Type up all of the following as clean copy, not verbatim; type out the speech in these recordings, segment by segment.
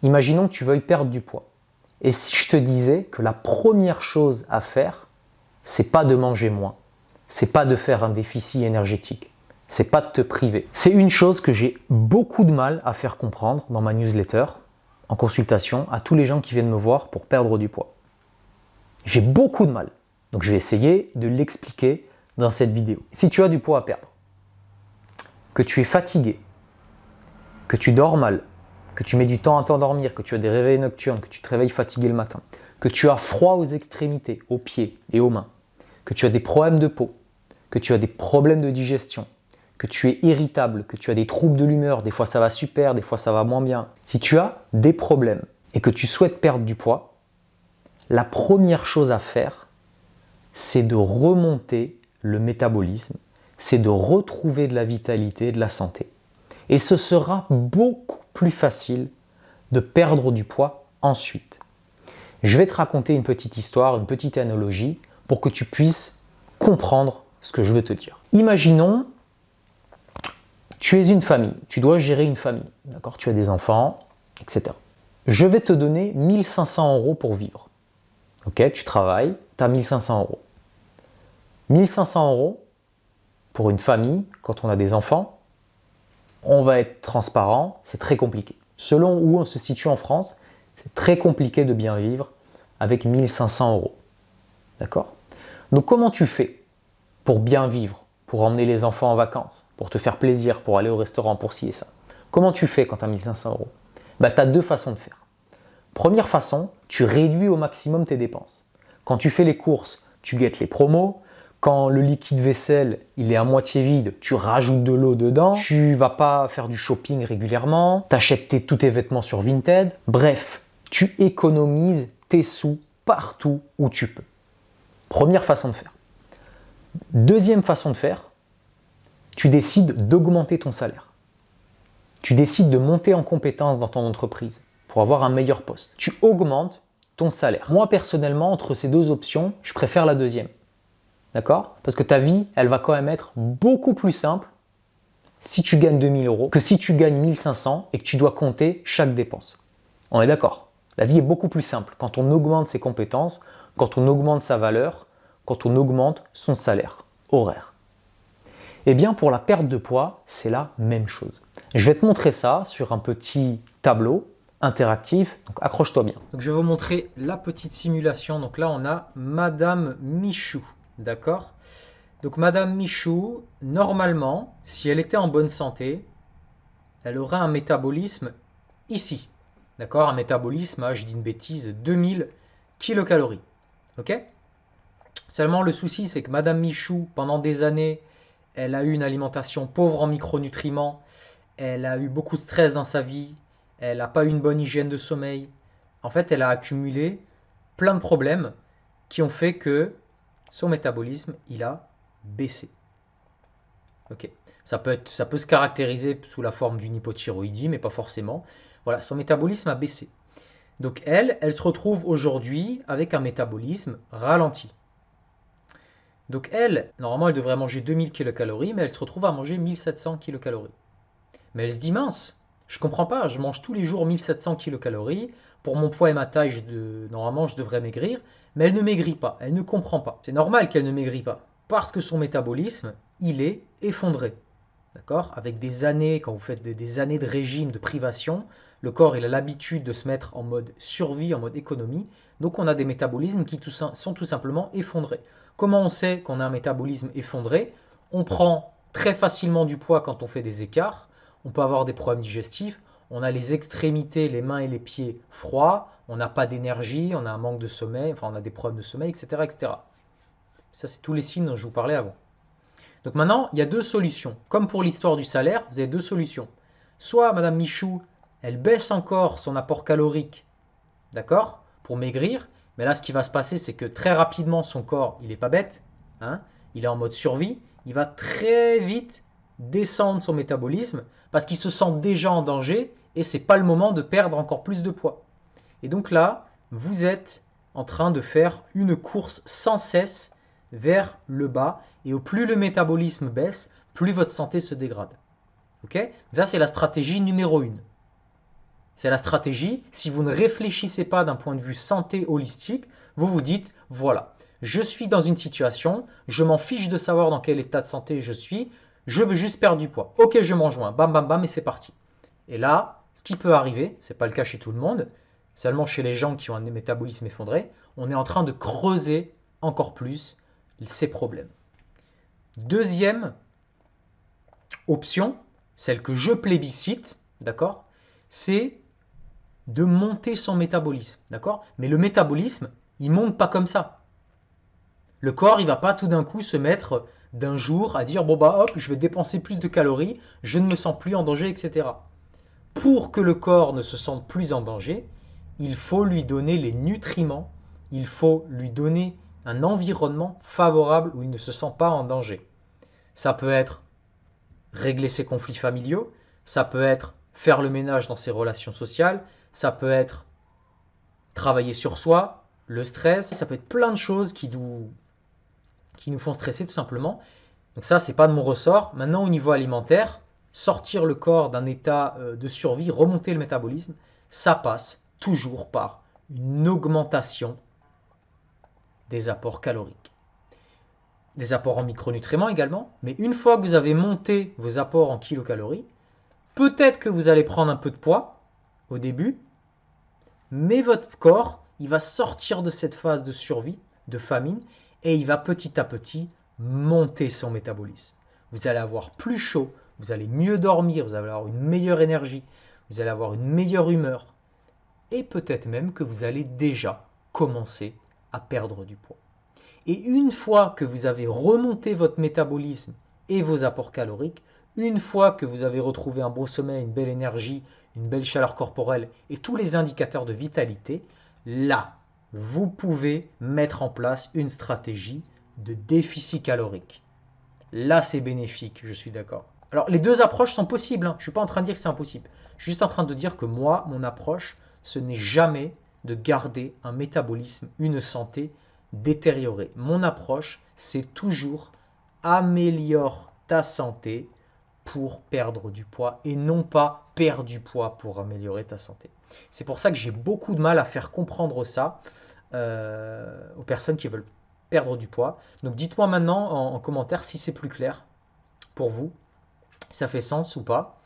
Imaginons que tu veuilles perdre du poids. Et si je te disais que la première chose à faire, c'est pas de manger moins, c'est pas de faire un déficit énergétique, c'est pas de te priver. C'est une chose que j'ai beaucoup de mal à faire comprendre dans ma newsletter, en consultation, à tous les gens qui viennent me voir pour perdre du poids. J'ai beaucoup de mal. Donc je vais essayer de l'expliquer dans cette vidéo. Si tu as du poids à perdre, que tu es fatigué, que tu dors mal, que tu mets du temps à t'endormir, que tu as des réveils nocturnes, que tu te réveilles fatigué le matin, que tu as froid aux extrémités, aux pieds et aux mains, que tu as des problèmes de peau, que tu as des problèmes de digestion, que tu es irritable, que tu as des troubles de l'humeur, des fois ça va super, des fois ça va moins bien. Si tu as des problèmes et que tu souhaites perdre du poids, la première chose à faire, c'est de remonter le métabolisme, c'est de retrouver de la vitalité, de la santé. Et ce sera beaucoup plus facile de perdre du poids ensuite. Je vais te raconter une petite histoire, une petite analogie pour que tu puisses comprendre ce que je veux te dire. Imaginons, tu es une famille, tu dois gérer une famille, d'accord ? Tu as des enfants, etc. Je vais te donner 1500 € pour vivre. Ok, tu travailles, tu as 1500 €. 1500 € pour une famille, quand on a des enfants, on va être transparent, c'est très compliqué. Selon où on se situe en France, c'est très compliqué de bien vivre avec 1500 €. D'accord ? Donc comment tu fais pour bien vivre, pour emmener les enfants en vacances, pour te faire plaisir, pour aller au restaurant, pour ci et ça ? Comment tu fais quand tu as 1500 €? Tu as deux façons de faire. Première façon, tu réduis au maximum tes dépenses. Quand tu fais les courses, tu guettes les promos. Quand le liquide vaisselle il est à moitié vide, tu rajoutes de l'eau dedans. Tu vas pas faire du shopping régulièrement. Tu achètes tous tes vêtements sur Vinted. Bref, tu économises tes sous partout où tu peux. Première façon de faire. Deuxième façon de faire, tu décides d'augmenter ton salaire. Tu décides de monter en compétence dans ton entreprise pour avoir un meilleur poste. Tu augmentes ton salaire. Moi, personnellement, entre ces deux options, je préfère la deuxième. D'accord ? Parce que ta vie, elle va quand même être beaucoup plus simple si tu gagnes 2000 € que si tu gagnes 1500 et que tu dois compter chaque dépense. On est d'accord ? La vie est beaucoup plus simple quand on augmente ses compétences, quand on augmente sa valeur, quand on augmente son salaire horaire. Eh bien, pour la perte de poids, c'est la même chose. Je vais te montrer ça sur un petit tableau interactif, donc accroche-toi bien. Donc, je vais vous montrer la petite simulation. Donc là, on a Madame Michou. D'accord ? Donc Madame Michou, normalement, si elle était en bonne santé, elle aurait un métabolisme ici. D'accord ? Un métabolisme, je dis une bêtise, 2000 kilocalories. Ok ? Seulement le souci, c'est que Madame Michou, pendant des années, elle a eu une alimentation pauvre en micronutriments, elle a eu beaucoup de stress dans sa vie, elle n'a pas eu une bonne hygiène de sommeil. En fait, elle a accumulé plein de problèmes qui ont fait que son métabolisme, il a baissé. Ok. Ça peut se caractériser sous la forme d'une hypothyroïdie, mais pas forcément. Voilà, son métabolisme a baissé. Donc elle se retrouve aujourd'hui avec un métabolisme ralenti. Donc elle, normalement, elle devrait manger 2000 kilocalories, mais elle se retrouve à manger 1700 kilocalories. Mais elle se dit, mince, je comprends pas, je mange tous les jours 1700 kilocalories. Pour mon poids et ma taille, normalement, je devrais maigrir. Mais elle ne maigrit pas, elle ne comprend pas. C'est normal qu'elle ne maigrit pas, parce que son métabolisme, il est effondré. D'accord ? Avec des années, quand vous faites des années de régime, de privation, le corps il a l'habitude de se mettre en mode survie, en mode économie. Donc on a des métabolismes qui sont tout simplement effondrés. Comment on sait qu'on a un métabolisme effondré ? On prend très facilement du poids quand on fait des écarts. On peut avoir des problèmes digestifs. On a les extrémités, les mains et les pieds froids. On n'a pas d'énergie, on a un manque de sommeil, enfin on a des problèmes de sommeil, etc. etc. Ça, c'est tous les signes dont je vous parlais avant. Donc maintenant, il y a deux solutions. Comme pour l'histoire du salaire, vous avez deux solutions. Soit Madame Michou, elle baisse encore son apport calorique, d'accord, pour maigrir. Mais là, ce qui va se passer, c'est que très rapidement, son corps, il n'est pas bête, hein, il est en mode survie. Il va très vite descendre son métabolisme parce qu'il se sent déjà en danger et ce n'est pas le moment de perdre encore plus de poids. Et donc là, vous êtes en train de faire une course sans cesse vers le bas. Et au plus le métabolisme baisse, plus votre santé se dégrade. Ok ? Ça, c'est la stratégie numéro 1. C'est la stratégie. Si vous ne réfléchissez pas d'un point de vue santé holistique, vous vous dites, voilà, je suis dans une situation, je m'en fiche de savoir dans quel état de santé je suis, je veux juste perdre du poids. Ok, je m'en joins, bam, bam, bam, et c'est parti. Et là, ce qui peut arriver, ce n'est pas le cas chez tout le monde, seulement chez les gens qui ont un métabolisme effondré, on est en train de creuser encore plus ces problèmes. Deuxième option, celle que je plébiscite, d'accord, c'est de monter son métabolisme, d'accord? Mais le métabolisme, il monte pas comme ça. Le corps, il va pas tout d'un coup se mettre d'un jour à dire bon bah hop, je vais dépenser plus de calories, je ne me sens plus en danger, etc. Pour que le corps ne se sente plus en danger, il faut lui donner les nutriments, il faut lui donner un environnement favorable où il ne se sent pas en danger. Ça peut être régler ses conflits familiaux, ça peut être faire le ménage dans ses relations sociales, ça peut être travailler sur soi, le stress, ça peut être plein de choses qui nous font stresser tout simplement. Donc ça, c'est pas de mon ressort. Maintenant, au niveau alimentaire, sortir le corps d'un état de survie, remonter le métabolisme, ça passe toujours par une augmentation des apports caloriques. Des apports en micronutriments également, mais une fois que vous avez monté vos apports en kilocalories, peut-être que vous allez prendre un peu de poids au début, mais votre corps, il va sortir de cette phase de survie, de famine, et il va petit à petit monter son métabolisme. Vous allez avoir plus chaud, vous allez mieux dormir, vous allez avoir une meilleure énergie, vous allez avoir une meilleure humeur, et peut-être même que vous allez déjà commencer à perdre du poids. Et une fois que vous avez remonté votre métabolisme et vos apports caloriques, une fois que vous avez retrouvé un bon sommeil, une belle énergie, une belle chaleur corporelle et tous les indicateurs de vitalité, là, vous pouvez mettre en place une stratégie de déficit calorique. Là, c'est bénéfique, je suis d'accord. Alors, les deux approches sont possibles, hein. Je ne suis pas en train de dire que c'est impossible. Je suis juste en train de dire que moi, mon approche, ce n'est jamais de garder un métabolisme, une santé détériorée. Mon approche, c'est toujours améliore ta santé pour perdre du poids et non pas perdre du poids pour améliorer ta santé. C'est pour ça que j'ai beaucoup de mal à faire comprendre ça aux personnes qui veulent perdre du poids. Donc dites-moi maintenant en commentaire si c'est plus clair pour vous, ça fait sens ou pas.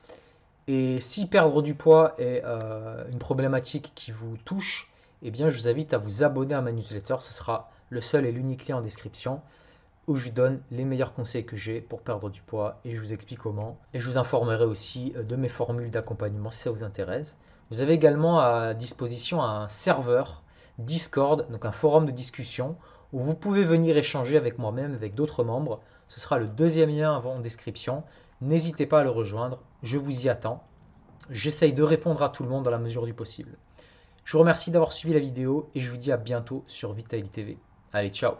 Et si perdre du poids est une problématique qui vous touche, eh bien je vous invite à vous abonner à ma newsletter. Ce sera le seul et l'unique lien en description où je vous donne les meilleurs conseils que j'ai pour perdre du poids et je vous explique comment. Et je vous informerai aussi de mes formules d'accompagnement si ça vous intéresse. Vous avez également à disposition un serveur Discord, donc un forum de discussion où vous pouvez venir échanger avec moi-même, avec d'autres membres. Ce sera le deuxième lien en description. N'hésitez pas à le rejoindre, je vous y attends. J'essaye de répondre à tout le monde dans la mesure du possible. Je vous remercie d'avoir suivi la vidéo et je vous dis à bientôt sur Vitality TV. Allez, ciao!